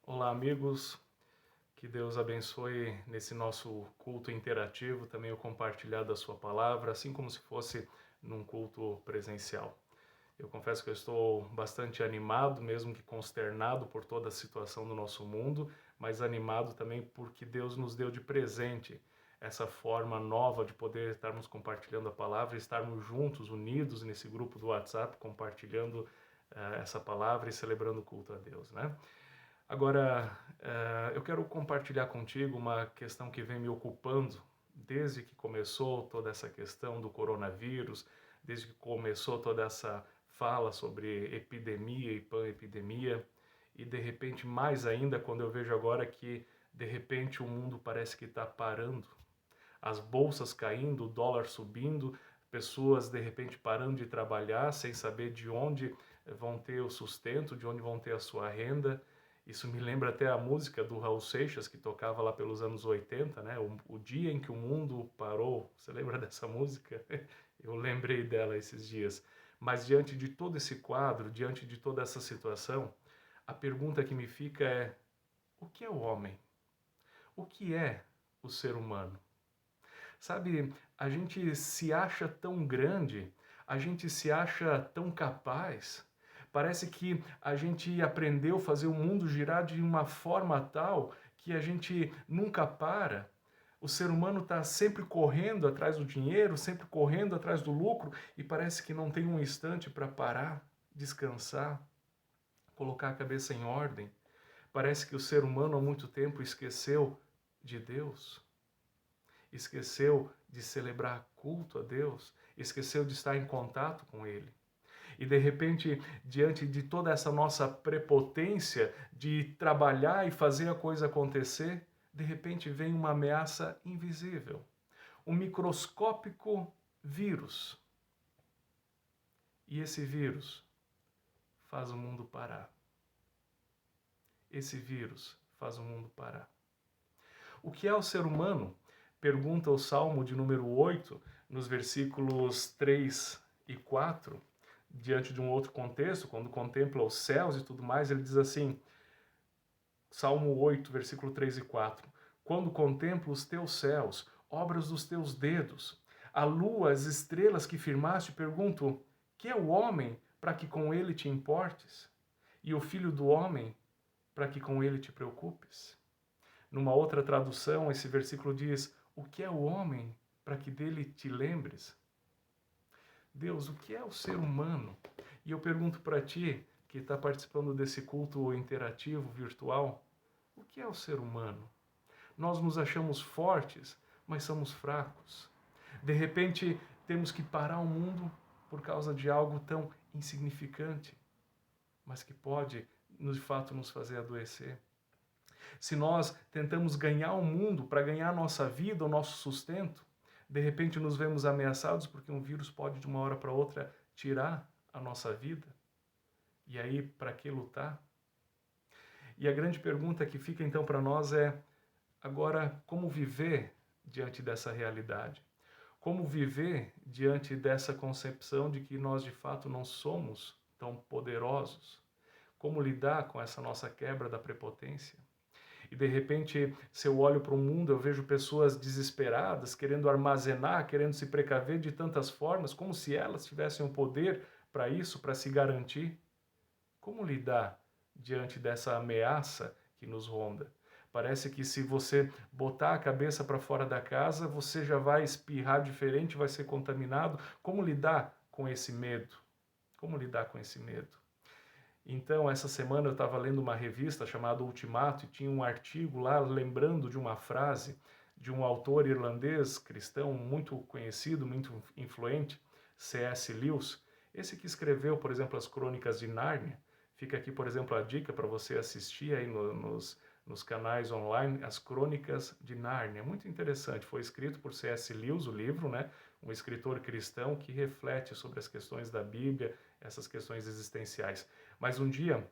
Olá, amigos. Que Deus abençoe nesse nosso culto interativo, também o compartilhar da sua palavra, assim como se fosse num culto presencial. Eu confesso que eu estou bastante animado, mesmo que consternado por toda a situação do nosso mundo, mas animado também porque Deus nos deu de presente essa forma nova de poder estarmos compartilhando a palavra, estarmos juntos, unidos nesse grupo do WhatsApp, compartilhando essa palavra e celebrando o culto a Deus, né? Agora, eu quero compartilhar contigo uma questão que vem me ocupando desde que começou toda essa questão do coronavírus, desde que começou toda essa fala sobre epidemia e pan-epidemia, e de repente mais ainda quando eu vejo agora que de repente o mundo parece que está parando, as bolsas caindo, o dólar subindo, pessoas de repente parando de trabalhar sem saber de onde vão ter o sustento, de onde vão ter a sua renda. Isso me lembra até a música do Raul Seixas, que tocava lá pelos anos 80, né? O dia em que o mundo parou. Você lembra dessa música? Eu lembrei dela esses dias. Mas diante de todo esse quadro, diante de toda essa situação, a pergunta que me fica é: o que é o homem? O que é o ser humano? Sabe, a gente se acha tão grande, a gente se acha tão capaz. Parece que a gente aprendeu a fazer o mundo girar de uma forma tal que a gente nunca para. O ser humano está sempre correndo atrás do dinheiro, sempre correndo atrás do lucro e parece que não tem um instante para parar, descansar, colocar a cabeça em ordem. Parece que o ser humano há muito tempo esqueceu de Deus, esqueceu de celebrar culto a Deus, esqueceu de estar em contato com Ele. E de repente, diante de toda essa nossa prepotência de trabalhar e fazer a coisa acontecer, de repente vem uma ameaça invisível, um microscópico vírus. E esse vírus faz o mundo parar. Esse vírus faz o mundo parar. O que é o ser humano? Pergunta o Salmo de número 8, nos versículos 3 e 4, diante de um outro contexto, quando contempla os céus e tudo mais, ele diz assim, Salmo 8, versículo 3 e 4, quando contemplo os teus céus, obras dos teus dedos, a lua, as estrelas que firmaste, pergunto, que é o homem para que com ele te importes? E o filho do homem para que com ele te preocupes? Numa outra tradução, esse versículo diz, o que é o homem para que dele te lembres? Deus, o que é o ser humano? E eu pergunto para ti, que está participando desse culto interativo, virtual, o que é o ser humano? Nós nos achamos fortes, mas somos fracos. De repente, temos que parar o mundo por causa de algo tão insignificante, mas que pode, de fato, nos fazer adoecer. Se nós tentamos ganhar o mundo para ganhar a nossa vida, o nosso sustento, de repente nos vemos ameaçados porque um vírus pode de uma hora para outra tirar a nossa vida. E aí, para que lutar? E a grande pergunta que fica então para nós é: agora, como viver diante dessa realidade? Como viver diante dessa concepção de que nós de fato não somos tão poderosos? Como lidar com essa nossa quebra da prepotência? E de repente, se eu olho para o mundo, eu vejo pessoas desesperadas, querendo armazenar, querendo se precaver de tantas formas, como se elas tivessem o poder para isso, para se garantir. Como lidar diante dessa ameaça que nos ronda? Parece que se você botar a cabeça para fora da casa, você já vai espirrar diferente, vai ser contaminado. Como lidar com esse medo? Como lidar com esse medo? Então, essa semana eu estava lendo uma revista chamada Ultimato e tinha um artigo lá lembrando de uma frase de um autor irlandês cristão muito conhecido, muito influente, C.S. Lewis. Esse que escreveu, por exemplo, as Crônicas de Nárnia. Fica aqui, por exemplo, a dica para você assistir aí nos canais online, as Crônicas de Nárnia. Muito interessante. Foi escrito por C.S. Lewis, o livro, né? Um escritor cristão que reflete sobre as questões da Bíblia, essas questões existenciais. Mas um dia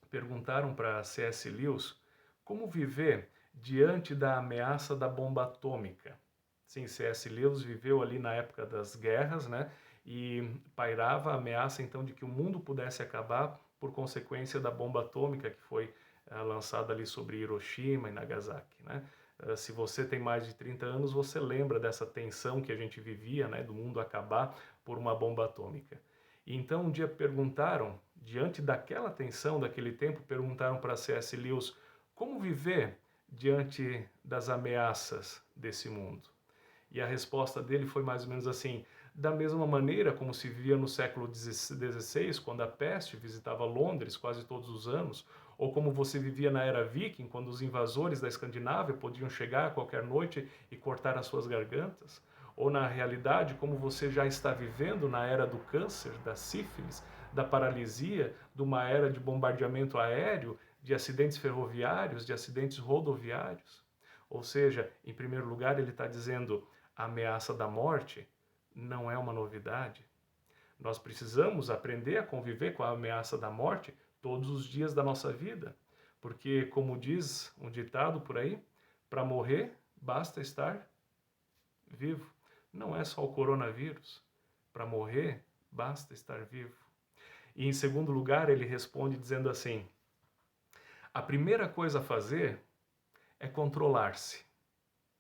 perguntaram para C.S. Lewis como viver diante da ameaça da bomba atômica. Sim, C.S. Lewis viveu ali na época das guerras, né? E pairava a ameaça então de que o mundo pudesse acabar por consequência da bomba atômica que foi lançada ali sobre Hiroshima e Nagasaki, né? Se você tem mais de 30 anos, você lembra dessa tensão que a gente vivia, né, do mundo acabar por uma bomba atômica. E então um dia perguntaram, diante daquela tensão, daquele tempo, perguntaram para C.S. Lewis como viver diante das ameaças desse mundo. E a resposta dele foi mais ou menos assim: da mesma maneira como se vivia no século XVI, quando a peste visitava Londres quase todos os anos, ou como você vivia na era viking, quando os invasores da Escandinávia podiam chegar a qualquer noite e cortar as suas gargantas, ou na realidade como você já está vivendo na era do câncer, da sífilis, da paralisia, de uma era de bombardeamento aéreo, de acidentes ferroviários, de acidentes rodoviários. Ou seja, em primeiro lugar, ele está dizendo: a ameaça da morte não é uma novidade. Nós precisamos aprender a conviver com a ameaça da morte todos os dias da nossa vida, porque, como diz um ditado por aí, para morrer basta estar vivo. Não é só o coronavírus. Para morrer basta estar vivo. E em segundo lugar, ele responde dizendo assim: a primeira coisa a fazer é controlar-se.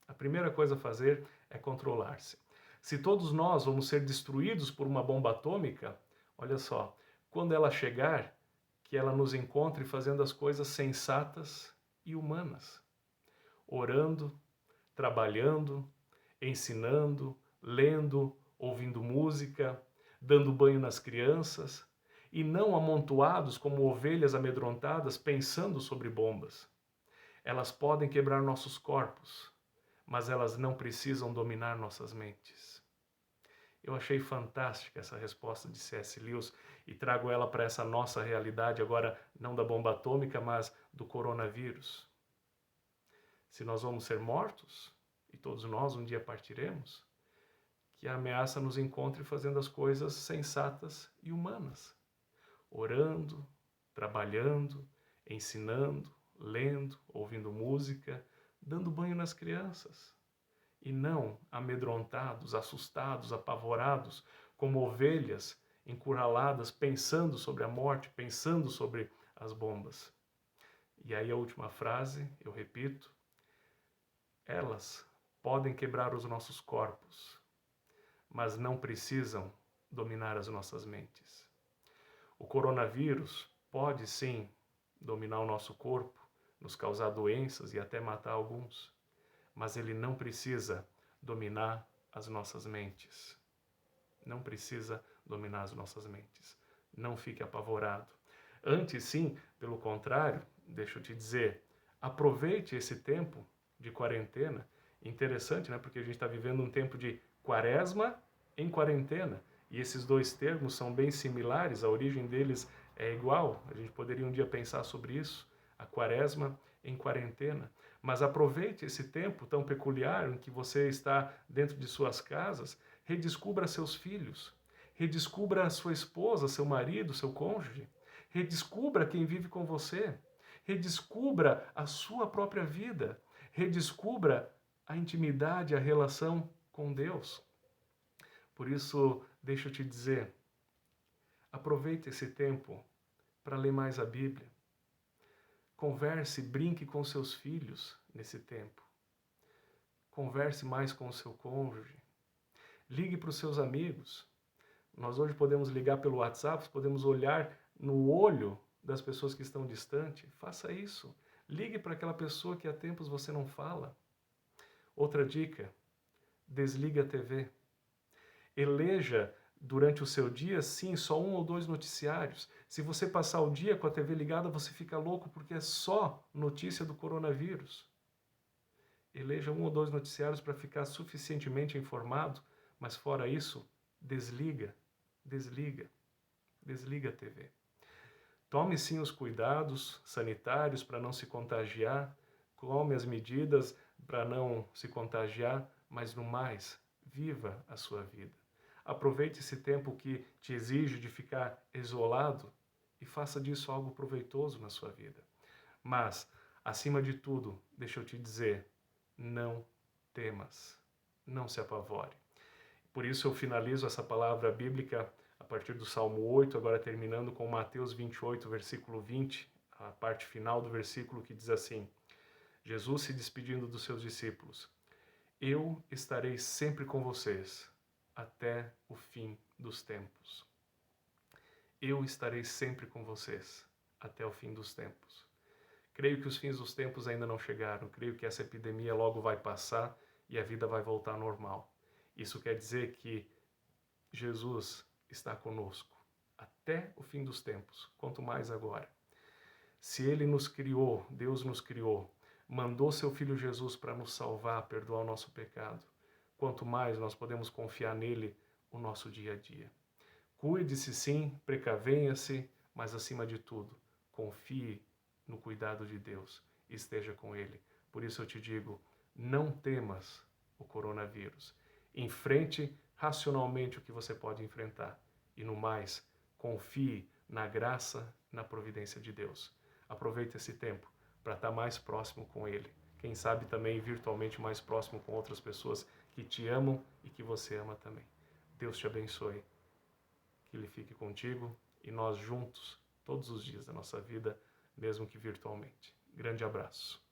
A primeira coisa a fazer é controlar-se. Se todos nós vamos ser destruídos por uma bomba atômica, olha só, quando ela chegar, que ela nos encontre fazendo as coisas sensatas e humanas, orando, trabalhando, ensinando, lendo, ouvindo música, dando banho nas crianças, e não amontoados como ovelhas amedrontadas pensando sobre bombas. Elas podem quebrar nossos corpos, mas elas não precisam dominar nossas mentes. Eu achei fantástica essa resposta de C.S. Lewis e trago ela para essa nossa realidade agora, não da bomba atômica, mas do coronavírus. Se nós vamos ser mortos, e todos nós um dia partiremos, que a ameaça nos encontre fazendo as coisas sensatas e humanas, orando, trabalhando, ensinando, lendo, ouvindo música, dando banho nas crianças. E não amedrontados, assustados, apavorados, como ovelhas encurraladas, pensando sobre a morte, pensando sobre as bombas. E aí a última frase, eu repito: elas podem quebrar os nossos corpos, mas não precisam dominar as nossas mentes. O coronavírus pode sim dominar o nosso corpo, nos causar doenças e até matar alguns, mas ele não precisa dominar as nossas mentes. Não precisa dominar as nossas mentes. Não fique apavorado. Antes, sim, pelo contrário, deixa eu te dizer, aproveite esse tempo de quarentena. Interessante, né? Porque a gente está vivendo um tempo de quaresma em quarentena. E esses dois termos são bem similares, a origem deles é igual. A gente poderia um dia pensar sobre isso, a quaresma em quarentena. Mas aproveite esse tempo tão peculiar em que você está dentro de suas casas, redescubra seus filhos, redescubra a sua esposa, seu marido, seu cônjuge, redescubra quem vive com você, redescubra a sua própria vida, redescubra a intimidade, a relação com Deus. Por isso, deixa eu te dizer, aproveite esse tempo para ler mais a Bíblia. Converse, brinque com seus filhos nesse tempo. Converse mais com o seu cônjuge. Ligue para os seus amigos. Nós hoje podemos ligar pelo WhatsApp, podemos olhar no olho das pessoas que estão distantes. Faça isso. Ligue para aquela pessoa que há tempos você não fala. Outra dica, desligue a TV. Eleja durante o seu dia, sim, só um ou dois noticiários. Se você passar o dia com a TV ligada, você fica louco porque é só notícia do coronavírus. Eleja um ou dois noticiários para ficar suficientemente informado, mas fora isso, desliga, desliga, desliga a TV. Tome sim os cuidados sanitários para não se contagiar, tome as medidas para não se contagiar, mas no mais, viva a sua vida. Aproveite esse tempo que te exige de ficar isolado e faça disso algo proveitoso na sua vida. Mas, acima de tudo, deixa eu te dizer, não temas, não se apavore. Por isso eu finalizo essa palavra bíblica a partir do Salmo 8, agora terminando com Mateus 28, versículo 20 a parte final do versículo que diz assim: Jesus se despedindo dos seus discípulos: Eu estarei sempre com vocês até o fim dos tempos. Eu estarei sempre com vocês até o fim dos tempos. Creio que os fins dos tempos ainda não chegaram. Creio que essa epidemia logo vai passar e a vida vai voltar ao normal. Isso quer dizer que Jesus está conosco até o fim dos tempos, quanto mais agora. Se Ele nos criou, Deus nos criou, mandou seu Filho Jesus para nos salvar, perdoar o nosso pecado, quanto mais nós podemos confiar nele o nosso dia a dia. Cuide-se sim, precavenha-se, mas acima de tudo, confie no cuidado de Deus e esteja com Ele. Por isso eu te digo, não temas o coronavírus. Enfrente racionalmente o que você pode enfrentar. E no mais, confie na graça, na providência de Deus. Aproveite esse tempo para estar mais próximo com Ele. Quem sabe também virtualmente mais próximo com outras pessoas que te amam e que você ama também. Deus te abençoe. Que Ele fique contigo e nós juntos, todos os dias da nossa vida, mesmo que virtualmente. Grande abraço.